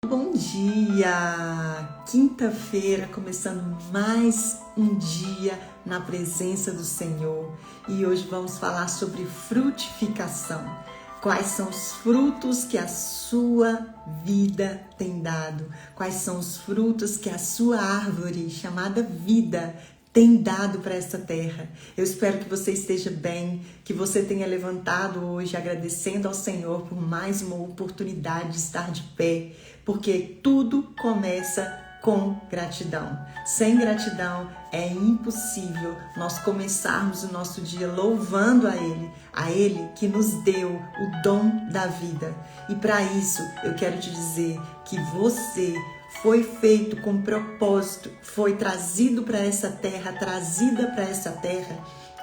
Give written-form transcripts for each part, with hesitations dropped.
Bom dia! Quinta-feira, começando mais um dia na presença do Senhor. E hoje vamos falar sobre frutificação. Quais são os frutos que a sua vida tem dado? Quais são os frutos que a sua árvore, chamada vida, tem dado para essa terra? Eu espero que você esteja bem, que você tenha levantado hoje agradecendo ao Senhor por mais uma oportunidade de estar de pé, porque tudo começa com gratidão. Sem gratidão é impossível nós começarmos o nosso dia louvando a Ele que nos deu o dom da vida. E para isso eu quero te dizer que você foi feito com propósito, foi trazido para essa terra, trazida para essa terra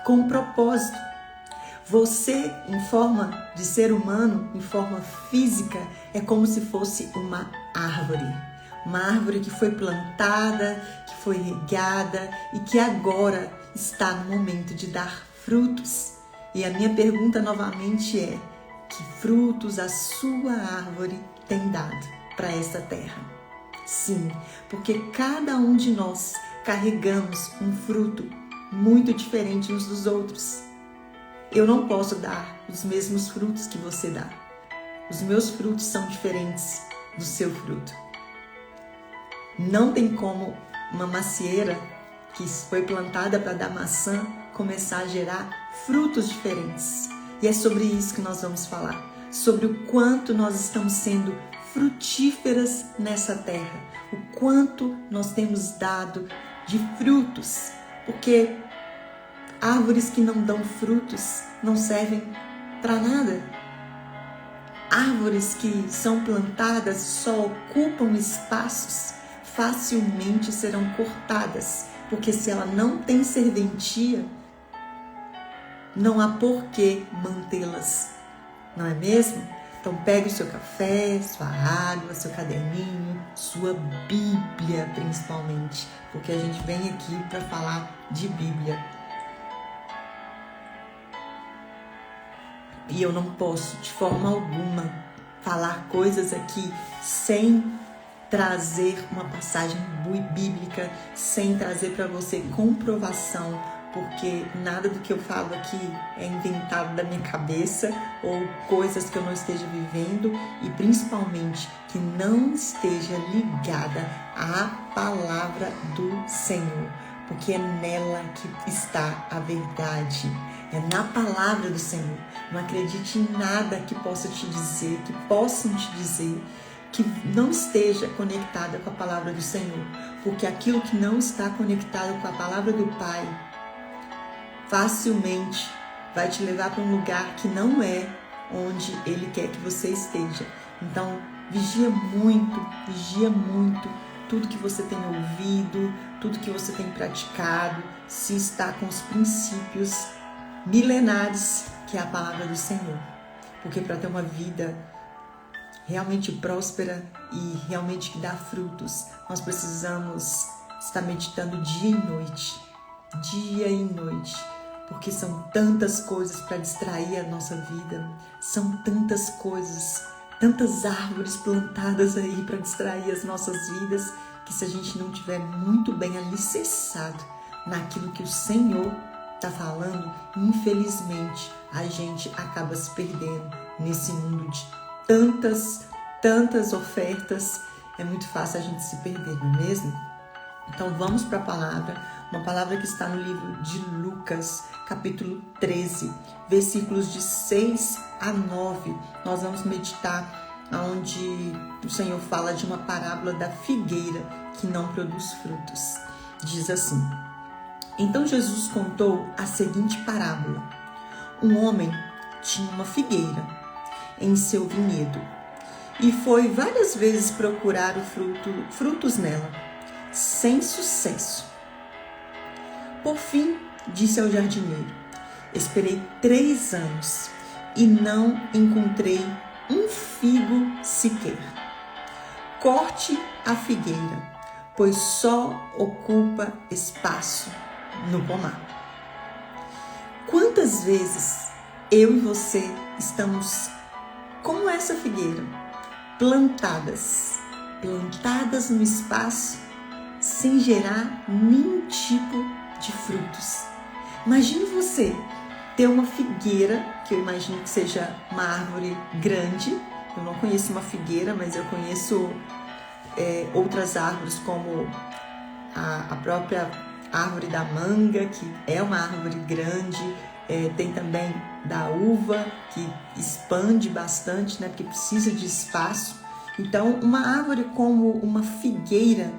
com propósito. Você, em forma de ser humano, em forma física, é como se fosse uma árvore. Uma árvore que foi plantada, que foi regada e que agora está no momento de dar frutos. E a minha pergunta novamente é: que frutos a sua árvore tem dado para essa terra? Sim, porque cada um de nós carregamos um fruto muito diferente uns dos outros. Eu não posso dar os mesmos frutos que você dá. Os meus frutos são diferentes do seu fruto. Não tem como uma macieira que foi plantada para dar maçã começar a gerar frutos diferentes. E é sobre isso que nós vamos falar. Sobre o quanto nós estamos sendo frutíferas nessa terra. O quanto nós temos dado de frutos. Porque árvores que não dão frutos não servem para nada. Árvores que são plantadas só ocupam espaços, facilmente serão cortadas, porque se ela não tem serventia, não há por que mantê-las, não é mesmo? Então pegue o seu café, sua água, seu caderninho, sua Bíblia principalmente, porque a gente vem aqui para falar de Bíblia. E eu não posso, de forma alguma, falar coisas aqui sem trazer uma passagem bíblica, sem trazer para você comprovação, porque nada do que eu falo aqui é inventado da minha cabeça ou coisas que eu não esteja vivendo e principalmente que não esteja ligada à palavra do Senhor, porque é nela que está a verdade. É na palavra do Senhor. Não acredite em nada que possa te dizer, que possam te dizer, que não esteja conectada com a palavra do Senhor. Porque aquilo que não está conectado com a palavra do Pai, facilmente vai te levar para um lugar que não é onde Ele quer que você esteja. Então, vigia muito tudo que você tem ouvido, tudo que você tem praticado, se está com os princípios milenares, que é a palavra do Senhor. Porque para ter uma vida realmente próspera e realmente que dá frutos, nós precisamos estar meditando dia e noite, porque são tantas coisas para distrair a nossa vida, são tantas coisas, tantas árvores plantadas aí para distrair as nossas vidas, que se a gente não tiver muito bem alicerçado naquilo que o Senhor está falando, infelizmente a gente acaba se perdendo nesse mundo de tantas ofertas. É muito fácil a gente se perder, não é mesmo? Então vamos para a palavra, uma palavra que está no livro de Lucas, capítulo 13, versículos de 6 a 9. Nós vamos meditar onde o Senhor fala de uma parábola da figueira que não produz frutos. Diz assim: então Jesus contou a seguinte parábola. Um homem tinha uma figueira em seu vinhedo e foi várias vezes procurar frutos nela, sem sucesso. Por fim, disse ao jardineiro: esperei 3 anos e não encontrei um figo sequer. Corte a figueira, pois só ocupa espaço no pomar. Quantas vezes eu e você estamos como essa figueira, plantadas plantadas no espaço sem gerar nenhum tipo de frutos. Imagine você ter uma figueira, que eu imagino que seja uma árvore grande. Eu não conheço uma figueira, mas eu conheço outras árvores, como a própria árvore da manga, que é uma árvore grande. Tem também da uva, que expande bastante, né, porque precisa de espaço. Então, uma árvore como uma figueira,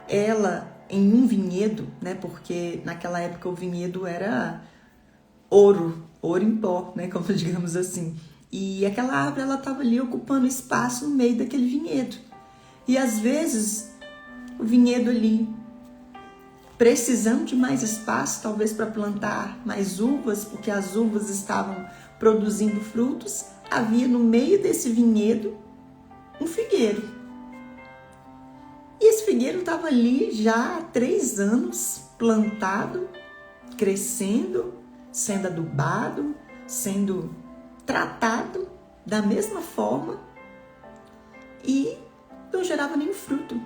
ela em um vinhedo, né, porque naquela época o vinhedo era ouro em pó, né, como digamos assim. E aquela árvore, ela estava ali ocupando espaço no meio daquele vinhedo. E às vezes o vinhedo ali precisando de mais espaço, talvez para plantar mais uvas, porque as uvas estavam produzindo frutos, havia no meio desse vinhedo um figueiro. E esse figueiro estava ali já há 3 anos, plantado, crescendo, sendo adubado, sendo tratado da mesma forma e não gerava nenhum fruto.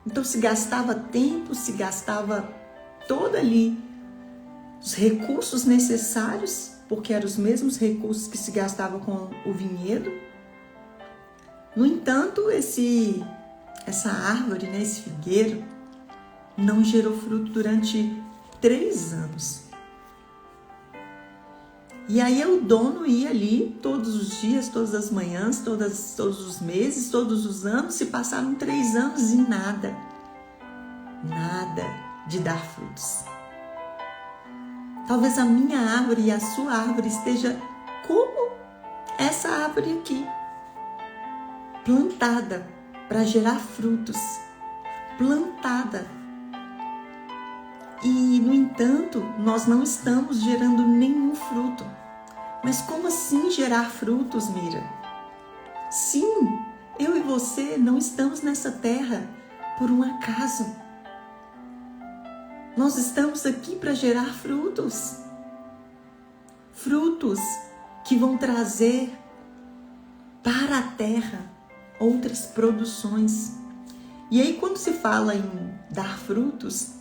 Então se gastava tempo, se gastava todo ali os recursos necessários, porque eram os mesmos recursos que se gastavam com o vinhedo. No entanto, essa árvore, né, esse figueiro, não gerou fruto durante 3 anos. E aí o dono ia ali todos os dias, todas as manhãs, todos os meses, todos os anos, se passaram 3 anos e nada de dar frutos. Talvez a minha árvore e a sua árvore esteja como essa árvore aqui, plantada para gerar frutos, plantada. E, no entanto, nós não estamos gerando nenhum fruto. Mas como assim gerar frutos, Mira? Sim, eu e você não estamos nessa terra por um acaso. Nós estamos aqui para gerar frutos. Frutos que vão trazer para a terra outras produções. E aí, quando se fala em dar frutos,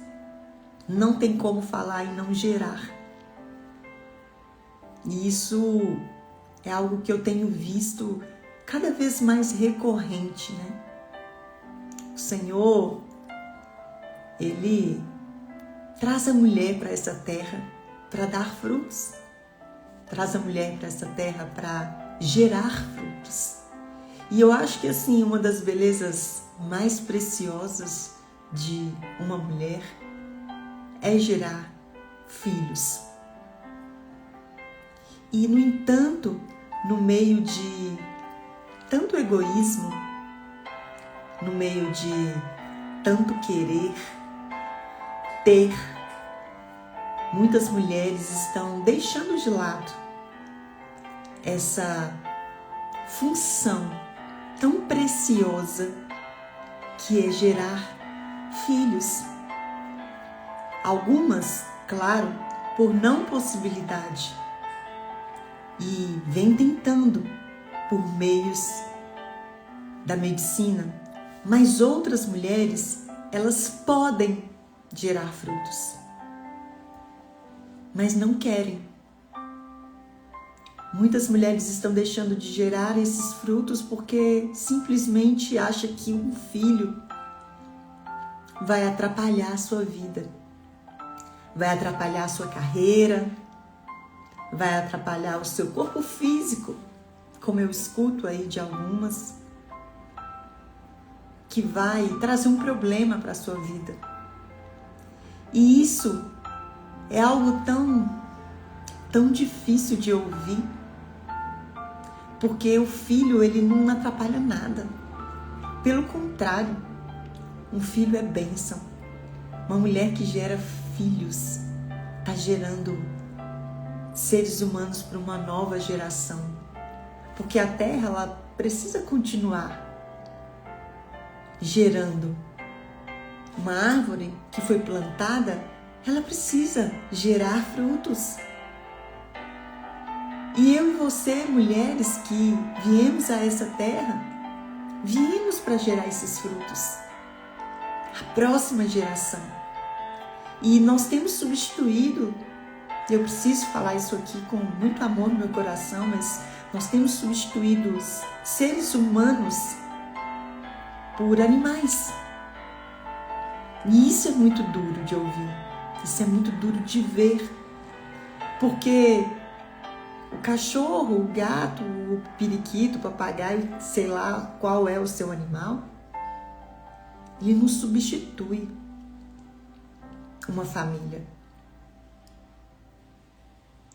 não tem como falar em não gerar. E isso é algo que eu tenho visto cada vez mais recorrente, né? O Senhor, Ele traz a mulher para essa terra para dar frutos. Traz a mulher para essa terra para gerar frutos. E eu acho que, assim, uma das belezas mais preciosas de uma mulher é gerar filhos. E, no entanto, no meio de tanto egoísmo, no meio de tanto querer ter, muitas mulheres estão deixando de lado essa função tão preciosa que é gerar filhos. Algumas, claro, por não possibilidade, e vem tentando por meios da medicina, mas outras mulheres, elas podem gerar frutos, mas não querem. Muitas mulheres estão deixando de gerar esses frutos porque simplesmente acham que um filho vai atrapalhar a sua vida, vai atrapalhar a sua carreira, vai atrapalhar o seu corpo físico, como eu escuto aí de algumas, que vai trazer um problema para a sua vida. E isso é algo tão difícil de ouvir, porque o filho, ele não atrapalha nada. Pelo contrário, um filho é bênção. Uma mulher que gera filhos está gerando seres humanos para uma nova geração, porque a terra, ela precisa continuar gerando. Uma árvore que foi plantada, ela precisa gerar frutos. E eu e você, mulheres que viemos a essa terra, viemos para gerar esses frutos. A próxima geração. E nós temos substituído, eu preciso falar isso aqui com muito amor no meu coração, mas nós temos substituído os seres humanos por animais. E isso é muito duro de ouvir, isso é muito duro de ver, porque o cachorro, o gato, o periquito, o papagaio, sei lá qual é o seu animal, ele não substitui uma família.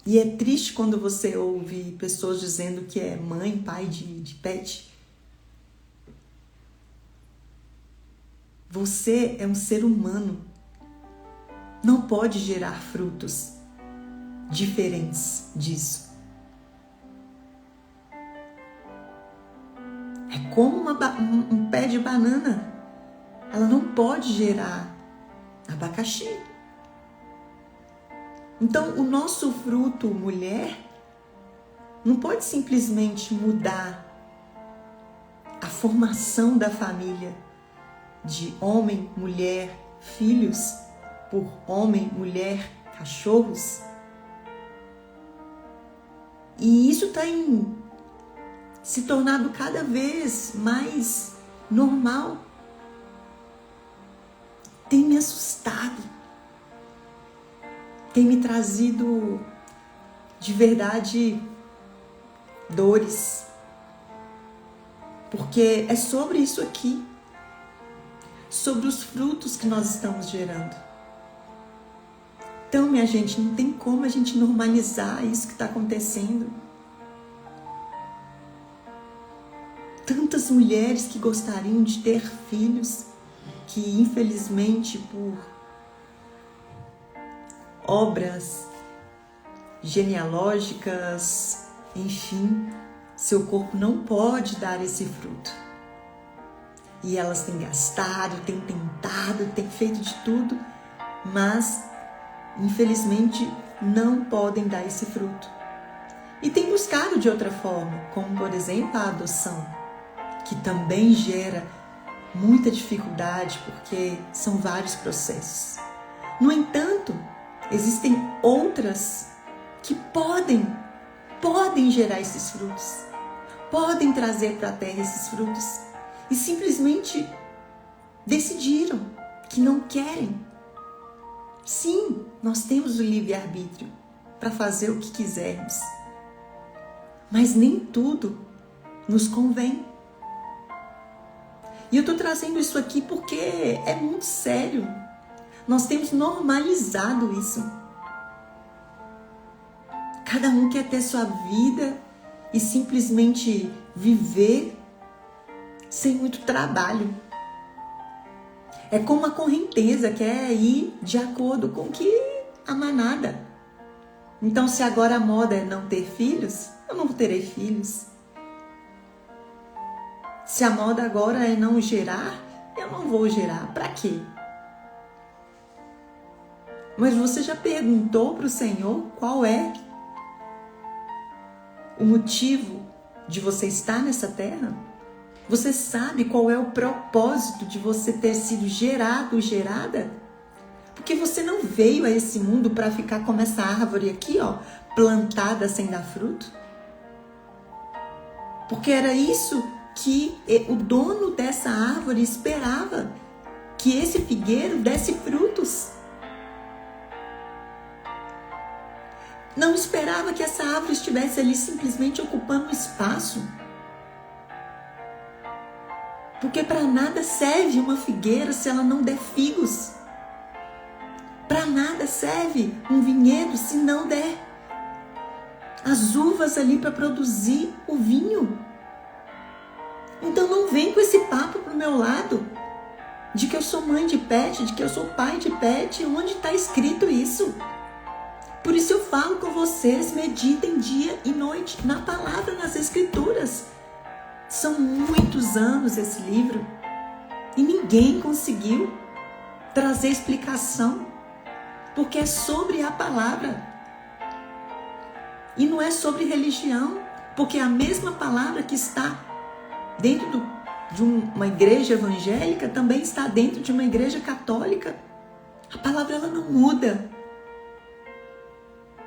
E é triste quando você ouve pessoas dizendo que é mãe, pai de pet. Você é um ser humano. Não pode gerar frutos diferentes disso. É como um pé de banana. Ela não pode gerar abacaxi. Então, o nosso fruto, mulher, não pode simplesmente mudar a formação da família de homem, mulher, filhos, por homem, mulher, cachorros. E isso tem se tornado cada vez mais normal. Tem me assustado, tem me trazido de verdade dores, porque é sobre isso aqui, sobre os frutos que nós estamos gerando. Então, minha gente, não tem como a gente normalizar isso que está acontecendo. Tantas mulheres que gostariam de ter filhos, que infelizmente por obras genealógicas, enfim, seu corpo não pode dar esse fruto. E elas têm gastado, têm tentado, têm feito de tudo, mas infelizmente não podem dar esse fruto. E têm buscado de outra forma, como por exemplo a adoção, que também gera muita dificuldade, porque são vários processos. No entanto, existem outras que podem gerar esses frutos, podem trazer para a terra esses frutos, e simplesmente decidiram que não querem. Sim, nós temos o livre-arbítrio para fazer o que quisermos, mas nem tudo nos convém. E eu estou trazendo isso aqui porque é muito sério. Nós temos normalizado isso. Cada um quer ter sua vida e simplesmente viver sem muito trabalho. É como a correnteza, quer ir de acordo com que a manada. Então, se agora a moda é não ter filhos, eu não terei filhos. Se a moda agora é não gerar, eu não vou gerar. Para quê? Mas você já perguntou para o Senhor qual é o motivo de você estar nessa terra? Você sabe qual é o propósito de você ter sido gerado, gerada? Porque você não veio a esse mundo para ficar como essa árvore aqui, ó, plantada sem dar fruto. Porque era isso que o dono dessa árvore esperava, que esse figueiro desse frutos. Não esperava que essa árvore estivesse ali simplesmente ocupando um espaço. Porque para nada serve uma figueira se ela não der figos. Para nada serve um vinhedo se não der as uvas ali para produzir o vinho. Então não vem com esse papo pro meu lado de que eu sou mãe de pet, de que eu sou pai de pet. Onde está escrito isso? Por isso eu falo com vocês, meditem dia e noite na palavra, nas escrituras. São muitos anos esse livro e ninguém conseguiu trazer explicação, porque é sobre a palavra e não é sobre religião, porque é a mesma palavra que está dentro de uma igreja evangélica também está dentro de uma igreja católica. A palavra ela não muda.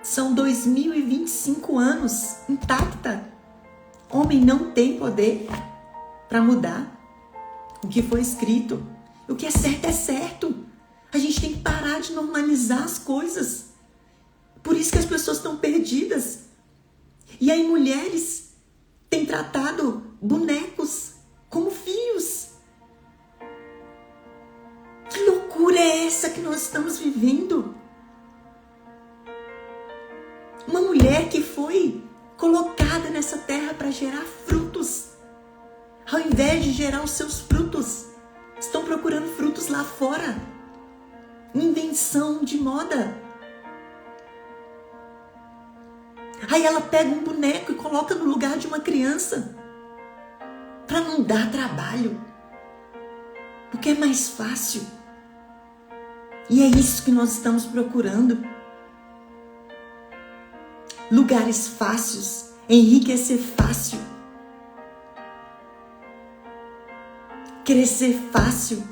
São 2025 anos intacta. Homem não tem poder para mudar o que foi escrito. O que é certo é certo. A gente tem que parar de normalizar as coisas. Por isso que as pessoas estão perdidas. E aí mulheres têm tratado bonecos como filhos. Que loucura é essa que nós estamos vivendo? Uma mulher que foi colocada nessa terra para gerar frutos. Ao invés de gerar os seus frutos, estão procurando frutos lá fora. Invenção de moda. Aí ela pega um boneco e coloca no lugar de uma criança. Para não dar trabalho. Porque é mais fácil. E é isso que nós estamos procurando. Lugares fáceis, enriquecer fácil, crescer fácil.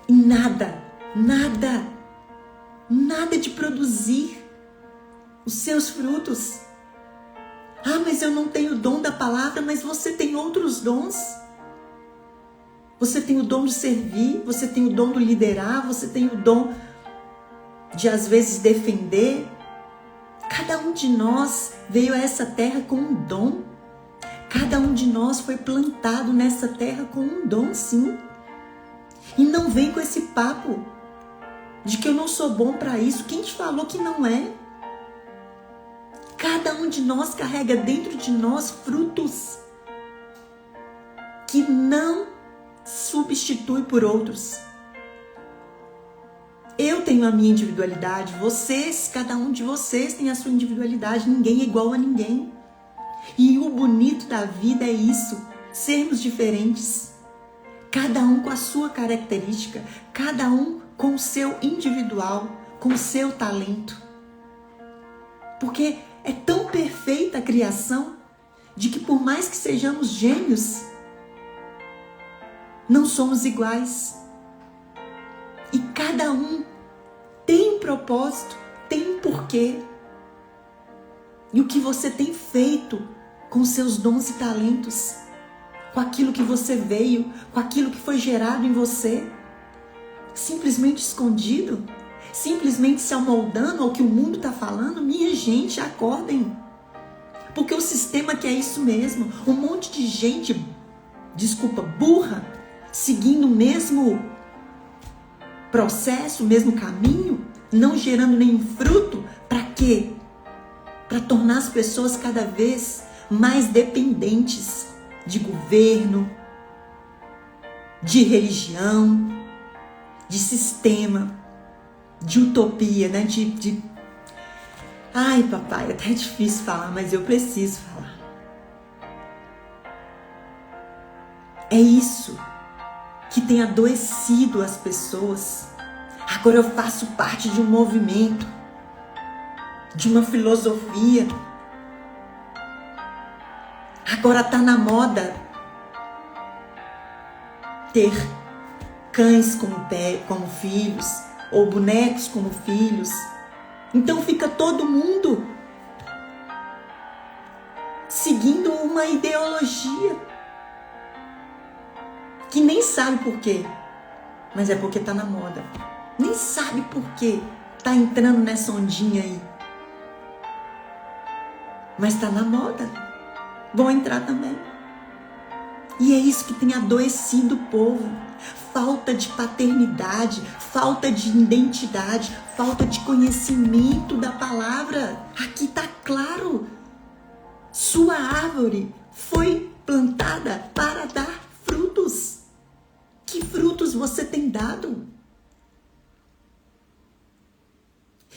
E nada de produzir os seus frutos. Ah, mas eu não tenho o dom da palavra, mas você tem outros dons. Você tem o dom de servir, você tem o dom de liderar, você tem o dom de às vezes defender. Cada um de nós veio a essa terra com um dom. Cada um de nós foi plantado nessa terra com um dom, sim. E não vem com esse papo de que eu não sou bom para isso. Quem te falou que não é? Cada um de nós carrega dentro de nós frutos que não substitui por outros. Eu tenho a minha individualidade, vocês, cada um de vocês tem a sua individualidade, ninguém é igual a ninguém. E o bonito da vida é isso, sermos diferentes. Cada um com a sua característica, cada um com o seu individual, com o seu talento. Porque é tão perfeita a criação, de que por mais que sejamos gêmeos, não somos iguais. E cada um tem um propósito, tem um porquê. E o que você tem feito com seus dons e talentos, com aquilo que você veio, com aquilo que foi gerado em você, simplesmente escondido, simplesmente se amoldando ao que o mundo está falando? Minha gente, acordem. Porque o sistema quer isso mesmo. Um monte de gente, burra, seguindo o mesmo processo, o mesmo caminho, não gerando nenhum fruto. Para quê? Para tornar as pessoas cada vez mais dependentes de governo, de religião, de sistema, de utopia, né? Ai, papai, é até difícil falar, mas eu preciso falar. É isso que tem adoecido as pessoas. Agora eu faço parte de um movimento, de uma filosofia. Agora está na moda ter cães como filhos, ou bonecos como filhos. Então fica todo mundo seguindo uma ideologia que nem sabe por quê, mas é porque tá na moda. Nem sabe por quê, tá entrando nessa ondinha aí, mas tá na moda. Vão entrar também. E é isso que tem adoecido o povo. Falta de paternidade, falta de identidade, falta de conhecimento da palavra. Aqui tá claro. Sua árvore foi plantada para dar frutos. Que frutos você tem dado?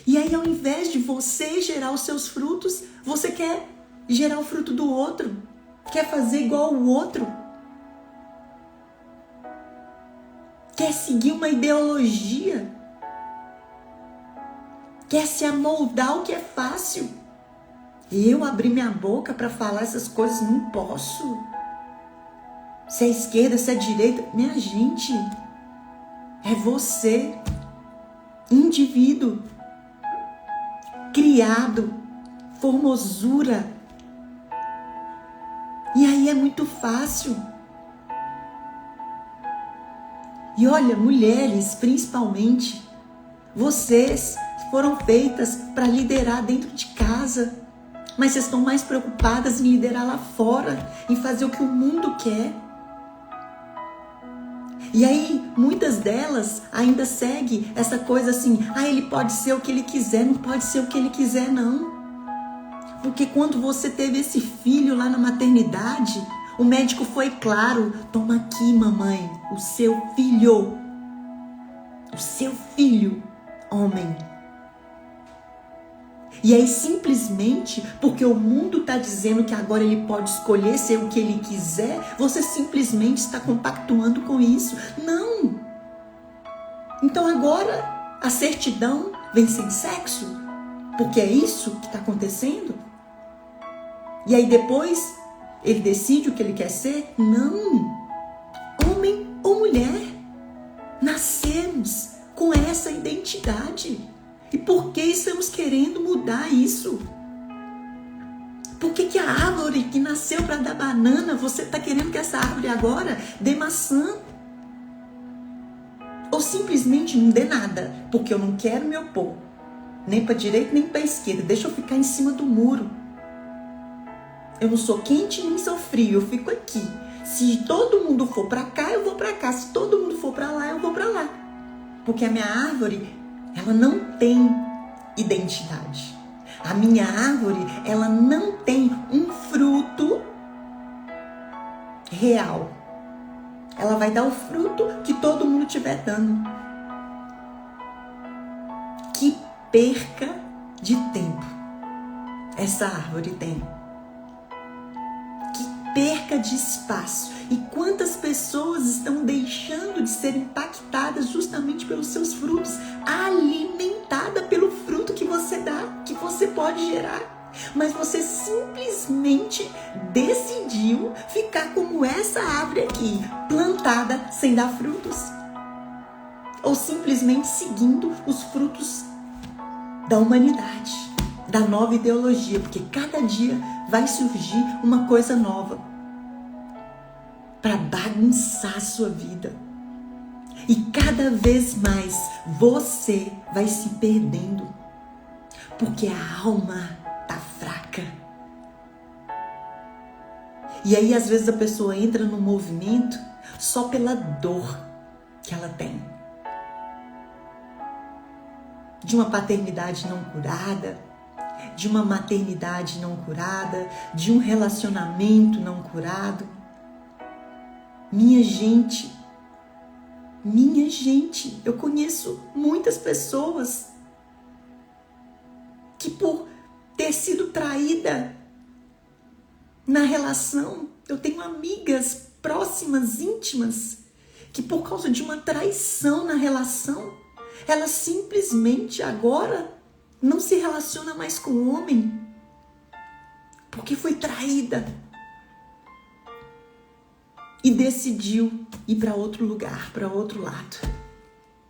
E aí, ao invés de você gerar os seus frutos, você quer gerar o fruto do outro. Quer fazer igual o outro. Quer seguir uma ideologia. Quer se amoldar o que é fácil. Eu abrir minha boca para falar essas coisas, não posso. Se é esquerda, se é direita, minha gente, é você, indivíduo, criado, formosura. E aí é muito fácil. E olha, mulheres, principalmente, vocês foram feitas para liderar dentro de casa, mas vocês estão mais preocupadas em liderar lá fora, em fazer o que o mundo quer. E aí, muitas delas ainda seguem essa coisa assim, ele pode ser o que ele quiser, não pode ser o que ele quiser, não. Porque quando você teve esse filho lá na maternidade, o médico foi claro, toma aqui, mamãe, o seu filho, homem. E aí simplesmente, porque o mundo está dizendo que agora ele pode escolher ser o que ele quiser, você simplesmente está compactuando com isso. Não! Então agora a certidão vem sem sexo? Porque é isso que está acontecendo? E aí depois ele decide o que ele quer ser? Não! Homem ou mulher, nascemos com essa identidade. E por que estamos querendo mudar isso? Por que a árvore que nasceu para dar banana, você está querendo que essa árvore agora dê maçã? Ou simplesmente não dê nada, porque eu não quero me opor, nem para a direita nem para a esquerda, deixa eu ficar em cima do muro. Eu não sou quente nem sou frio, eu fico aqui. Se todo mundo for para cá, eu vou para cá. Se todo mundo for para lá, eu vou para lá. Porque a minha árvore, ela não tem identidade. A minha árvore, ela não tem um fruto real. Ela vai dar o fruto que todo mundo estiver dando. Que perca de tempo essa árvore tem. Que perca de espaço. E quantas pessoas estão deixando de ser impactadas justamente pelos seus frutos, alimentada pelo fruto que você dá, que você pode gerar. Mas você simplesmente decidiu ficar como essa árvore aqui, plantada sem dar frutos. Ou simplesmente seguindo os frutos da humanidade, da nova ideologia, porque cada dia vai surgir uma coisa nova para bagunçar a sua vida. E cada vez mais você vai se perdendo, porque a alma tá fraca. E aí às vezes a pessoa entra no movimento só pela dor que ela tem. De uma paternidade não curada, de uma maternidade não curada, de um relacionamento não curado. Minha gente, eu conheço muitas pessoas que por ter sido traída na relação, eu tenho amigas próximas, íntimas, que por causa de uma traição na relação, ela simplesmente agora não se relaciona mais com o homem, porque foi traída. E decidiu ir para outro lugar, para outro lado.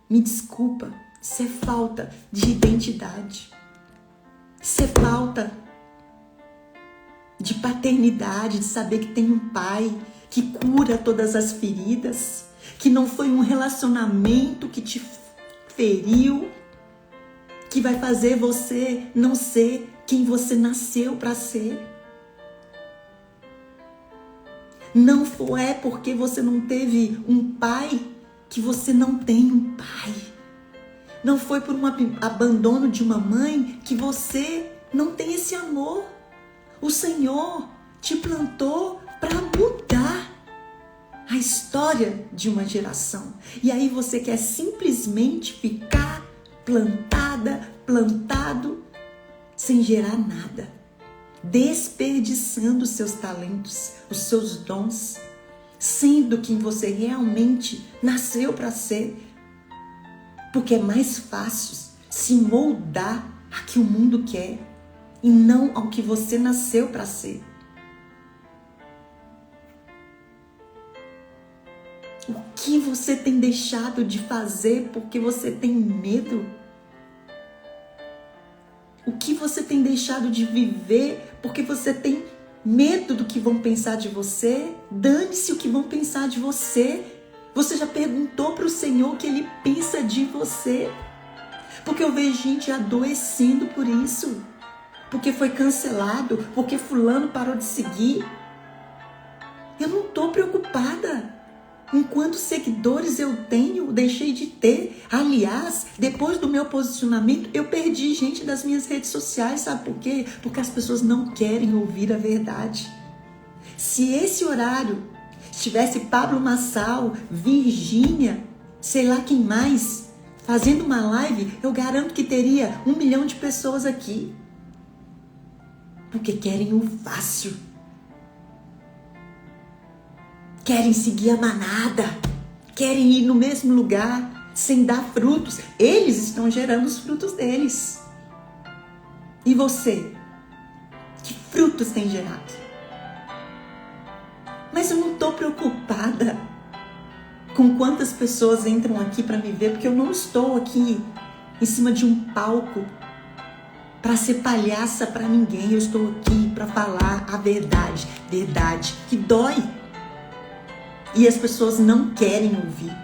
Me desculpa, isso é falta de identidade. Isso é falta de paternidade, de saber que tem um pai que cura todas as feridas, que não foi um relacionamento que te feriu, que vai fazer você não ser quem você nasceu para ser. Não é porque você não teve um pai que você não tem um pai. Não foi por um abandono de uma mãe que você não tem esse amor. O Senhor te plantou para mudar a história de uma geração. E aí você quer simplesmente ficar plantado, sem gerar nada. Desperdiçando os seus talentos, os seus dons, sendo quem você realmente nasceu para ser. Porque é mais fácil se moldar a que o mundo quer e não ao que você nasceu para ser. O que você tem deixado de fazer porque você tem medo? O que você tem deixado de viver porque você tem medo do que vão pensar de você? Dane-se o que vão pensar de você. Você já perguntou para o Senhor o que Ele pensa de você? Porque eu vejo gente adoecendo por isso. Porque foi cancelado, porque fulano parou de seguir. Eu não estou preocupada. Quantos seguidores eu tenho, deixei de ter. Aliás, depois do meu posicionamento, eu perdi gente das minhas redes sociais. Sabe por quê? Porque as pessoas não querem ouvir a verdade. Se esse horário tivesse Pablo Massal, Virgínia, sei lá quem mais, fazendo uma live, eu garanto que teria 1 milhão de pessoas aqui. Porque querem o fácil. Querem seguir a manada, querem ir no mesmo lugar, sem dar frutos. Eles estão gerando os frutos deles. E você? Que frutos tem gerado? Mas eu não estou preocupada com quantas pessoas entram aqui para me ver, porque eu não estou aqui em cima de um palco para ser palhaça para ninguém. Eu estou aqui para falar a verdade, verdade que dói. E as pessoas não querem ouvir.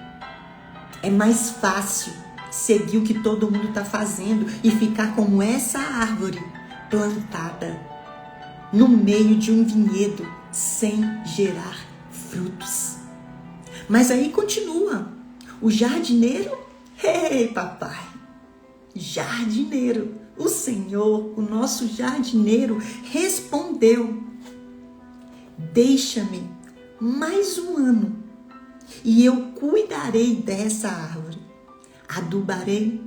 É mais fácil seguir o que todo mundo está fazendo e ficar como essa árvore plantada no meio de um vinhedo sem gerar frutos. Mas aí continua. O jardineiro, ei papai, jardineiro, o Senhor, o nosso jardineiro, respondeu: deixa-me mais um ano, e eu cuidarei dessa árvore, adubarei,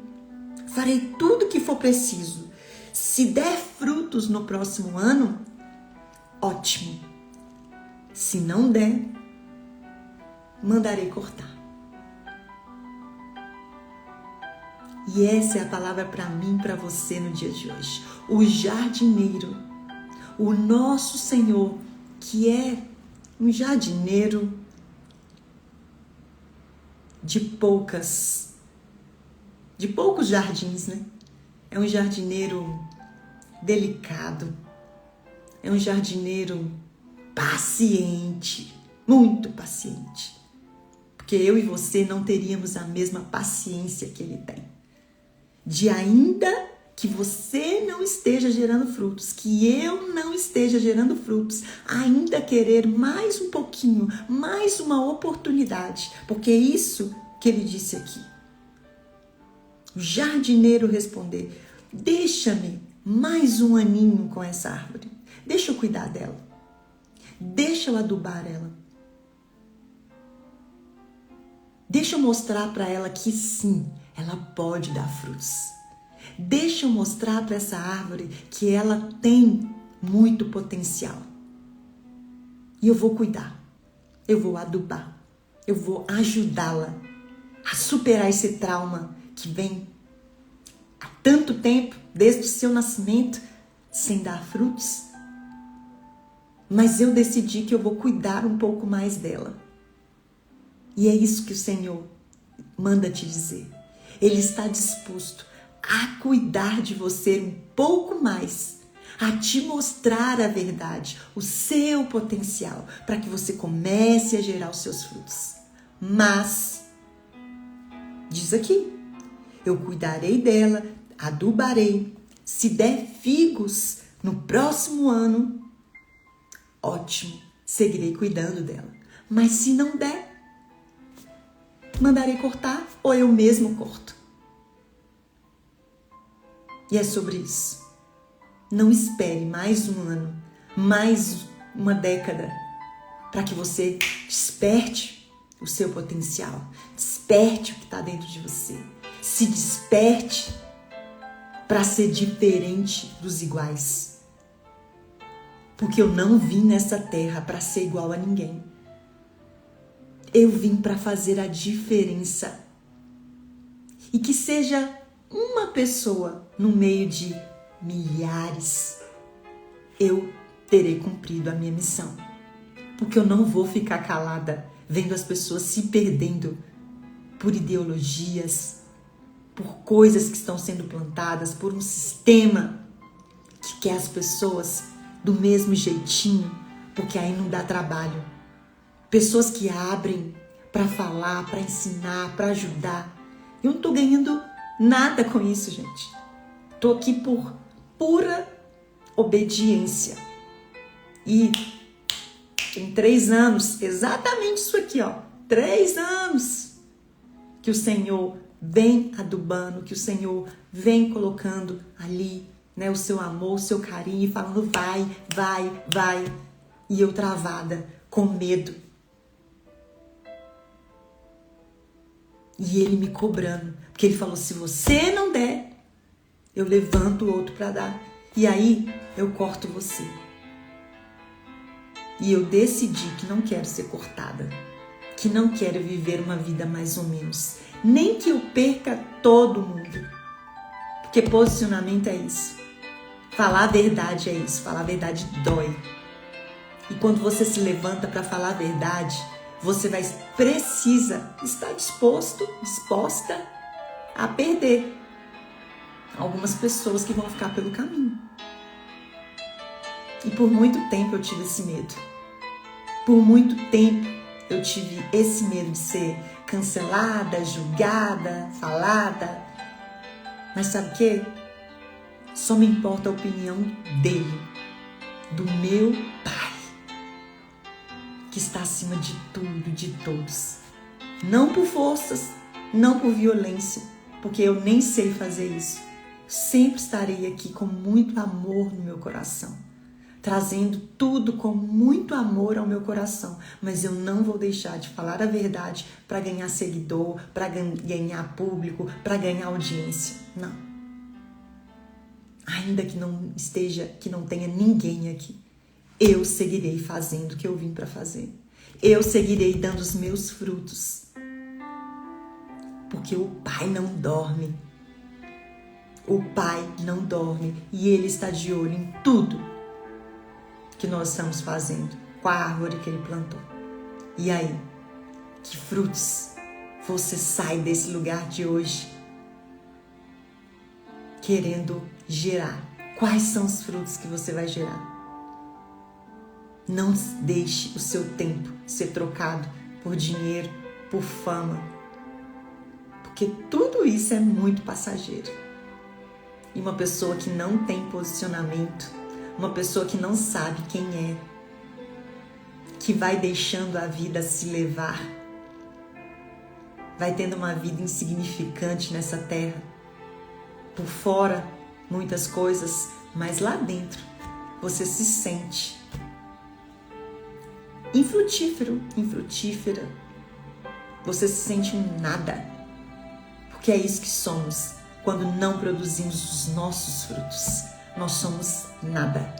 farei tudo o que for preciso. Se der frutos no próximo ano, ótimo. Se não der, mandarei cortar. E essa é a palavra para mim, para você no dia de hoje. O jardineiro, o nosso Senhor, que é um jardineiro de poucos jardins, né? É um jardineiro delicado, é um jardineiro paciente, muito paciente. Porque eu e você não teríamos a mesma paciência que ele tem. De ainda que você não esteja gerando frutos, que eu não esteja gerando frutos, ainda querer mais um pouquinho, mais uma oportunidade, porque é isso que ele disse aqui. O jardineiro responder: deixa-me mais um aninho com essa árvore, deixa eu cuidar dela, deixa eu adubar ela, deixa eu mostrar para ela que sim, ela pode dar frutos. Deixa eu mostrar para essa árvore que ela tem muito potencial. E eu vou cuidar, eu vou adubar, eu vou ajudá-la a superar esse trauma que vem há tanto tempo, desde o seu nascimento, sem dar frutos. Mas eu decidi que eu vou cuidar um pouco mais dela. E é isso que o Senhor manda te dizer. Ele está disposto a cuidar de você um pouco mais, a te mostrar a verdade, o seu potencial, para que você comece a gerar os seus frutos. Mas, diz aqui, eu cuidarei dela, adubarei, se der figos no próximo ano, ótimo, seguirei cuidando dela. Mas se não der, mandarei cortar ou eu mesmo corto. E é sobre isso. Não espere mais um ano, mais uma década, para que você desperte o seu potencial, desperte o que está dentro de você, se desperte para ser diferente dos iguais. Porque eu não vim nessa terra para ser igual a ninguém. Eu vim para fazer a diferença. E que seja uma pessoa no meio de milhares, eu terei cumprido a minha missão. Porque eu não vou ficar calada vendo as pessoas se perdendo por ideologias, por coisas que estão sendo plantadas, por um sistema que quer as pessoas do mesmo jeitinho, porque aí não dá trabalho. Pessoas que abrem para falar, para ensinar, para ajudar. Eu não estou ganhando nada com isso, gente. Estou aqui por pura obediência. E tem 3 anos, exatamente isso aqui, 3 anos que o Senhor vem adubando, que o Senhor vem colocando ali, né, o seu amor, o seu carinho, falando vai, vai, vai. E eu travada, com medo. E ele me cobrando, porque ele falou, se você não der, eu levanto o outro para dar. E aí eu corto você. E eu decidi que não quero ser cortada, que não quero viver uma vida mais ou menos, nem que eu perca todo mundo, porque posicionamento é isso, falar a verdade é isso, falar a verdade dói. E quando você se levanta para falar a verdade, você precisa estar disposta a perder algumas pessoas que vão ficar pelo caminho. E por muito tempo eu tive esse medo. Por muito tempo eu tive esse medo de ser cancelada, julgada, falada. Mas sabe o quê? Só me importa a opinião dele, do meu Pai, que está acima de tudo, de todos. Não por forças, não por violência, porque eu nem sei fazer isso. Sempre estarei aqui com muito amor no meu coração, trazendo tudo com muito amor ao meu coração, mas eu não vou deixar de falar a verdade para ganhar seguidor, para ganhar público, para ganhar audiência. Não. Ainda que não tenha ninguém aqui, eu seguirei fazendo o que eu vim para fazer. Eu seguirei dando os meus frutos, porque o Pai não dorme. O Pai não dorme e Ele está de olho em tudo que nós estamos fazendo com a árvore que Ele plantou. E aí, que frutos você sai desse lugar de hoje querendo gerar? Quais são os frutos que você vai gerar? Não deixe o seu tempo ser trocado por dinheiro, por fama, porque tudo isso é muito passageiro. E uma pessoa que não tem posicionamento, uma pessoa que não sabe quem é, que vai deixando a vida se levar, vai tendo uma vida insignificante nessa terra. Por fora, muitas coisas, mas lá dentro você se sente infrutífera. Você se sente um nada, porque é isso que somos quando não produzimos os nossos frutos. Nós somos nada.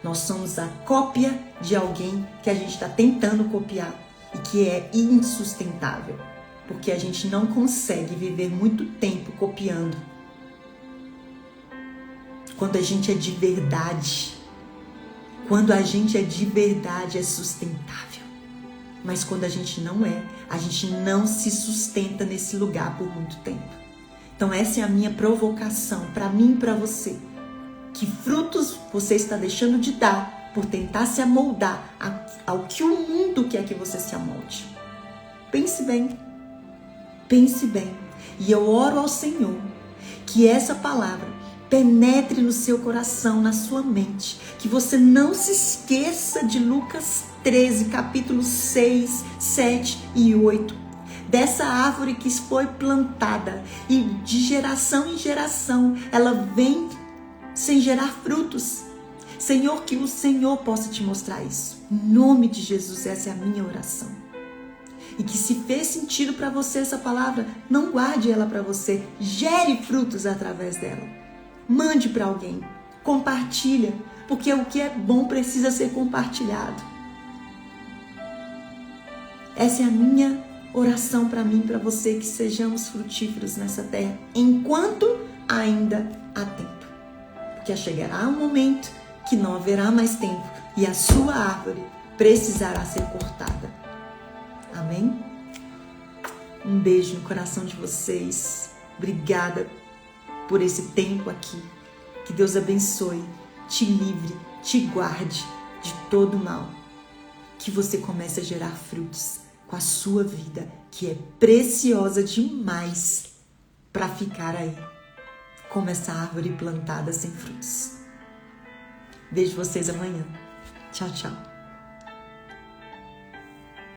Nós somos a cópia de alguém que a gente está tentando copiar e que é insustentável, porque a gente não consegue viver muito tempo copiando. Quando a gente é de verdade, é sustentável. Mas quando a gente não se sustenta nesse lugar por muito tempo. Então essa é a minha provocação para mim e para você. Que frutos você está deixando de dar por tentar se amoldar ao que o mundo quer que você se amolde? Pense bem. E eu oro ao Senhor que essa palavra penetre no seu coração, na sua mente. Que você não se esqueça de Lucas 13, capítulo 6, 7 e 8. Dessa árvore que foi plantada e de geração em geração ela vem sem gerar frutos. Senhor, que o Senhor possa te mostrar isso. Em nome de Jesus, essa é a minha oração. E que se fez sentido para você essa palavra, não guarde ela para você. Gere frutos através dela. Mande para alguém. Compartilha. Porque o que é bom precisa ser compartilhado. Essa é a minha oração para mim, para você, que sejamos frutíferos nessa terra, enquanto ainda há tempo. porque chegará um momento que não haverá mais tempo e a sua árvore precisará ser cortada. Amém? Um beijo no coração de vocês. Obrigada por esse tempo aqui. Que Deus abençoe, te livre, te guarde de todo mal. Que você comece a gerar frutos com a sua vida, que é preciosa demais para ficar aí, como essa árvore plantada sem frutos. Vejo vocês amanhã. Tchau, tchau.